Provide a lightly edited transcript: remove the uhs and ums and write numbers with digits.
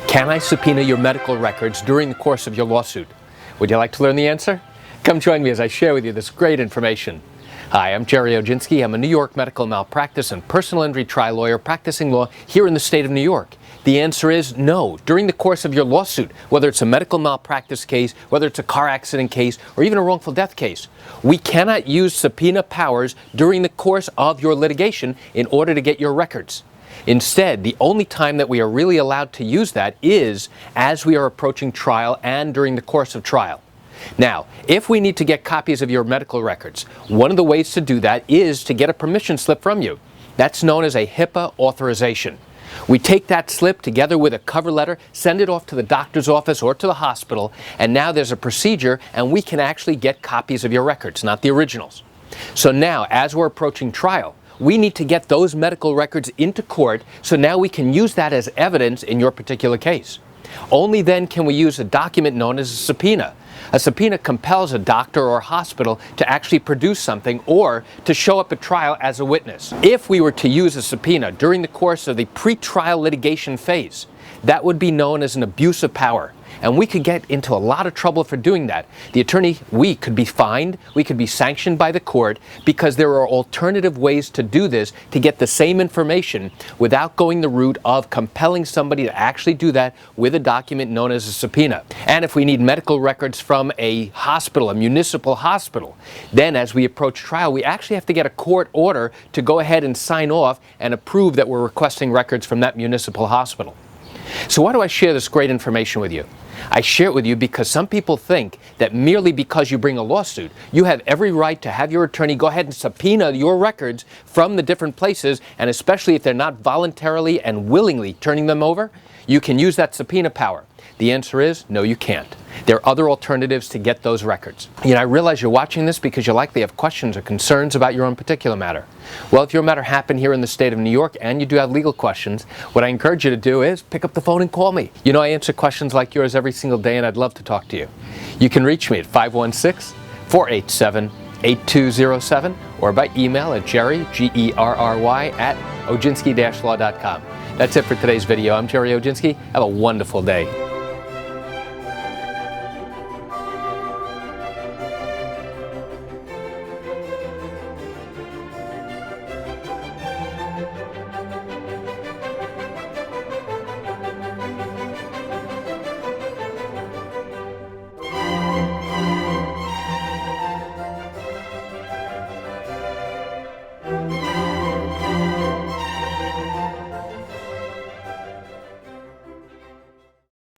Can I subpoena your medical records during the course of your lawsuit? Would you like to learn the answer? Come join me as I share with you this great information. Hi, I'm Gerry Oginski. I'm a New York medical malpractice and personal injury trial lawyer practicing law here in the state of New York. The answer is no. During the course of your lawsuit, whether it's a medical malpractice case, whether it's a car accident case, or even a wrongful death case, we cannot use subpoena powers during the course of your litigation in order to get your records. Instead, the only time that we are really allowed to use that is as we are approaching trial and during the course of trial. Now, if we need to get copies of your medical records, one of the ways to do that is to get a permission slip from you. That's known as a HIPAA authorization. We take that slip together with a cover letter, send it off to the doctor's office or to the hospital, and now there's a procedure and we can actually get copies of your records, not the originals. So now, as we're approaching trial, we need to get those medical records into court so now we can use that as evidence in your particular case. Only then can we use a document known as a subpoena. A subpoena compels a doctor or hospital to actually produce something or to show up at trial as a witness. If we were to use a subpoena during the course of the pre-trial litigation phase, that would be known as an abuse of power. And we could get into a lot of trouble for doing that. The attorney, we could be fined, we could be sanctioned by the court because there are alternative ways to do this to get the same information without going the route of compelling somebody to actually do that with a document known as a subpoena. And if we need medical records from a hospital, a municipal hospital, then as we approach trial, we actually have to get a court order to go ahead and sign off and approve that we're requesting records from that municipal hospital. So why do I share this great information with you? I share it with you because some people think that merely because you bring a lawsuit, you have every right to have your attorney go ahead and subpoena your records from the different places, and especially if they're not voluntarily and willingly turning them over, you can use that subpoena power. The answer is no, you can't. There are other alternatives to get those records. I realize you're watching this because you likely have questions or concerns about your own particular matter. Well, if your matter happened here in the state of New York and you do have legal questions, what I encourage you to do is pick up the phone and call me. I answer questions like yours every single day and I'd love to talk to you. You can reach me at 516-487-8207 or by email at Gerry, Gerry, at oginski-law.com. That's it for today's video. I'm Gerry Oginski. Have a wonderful day.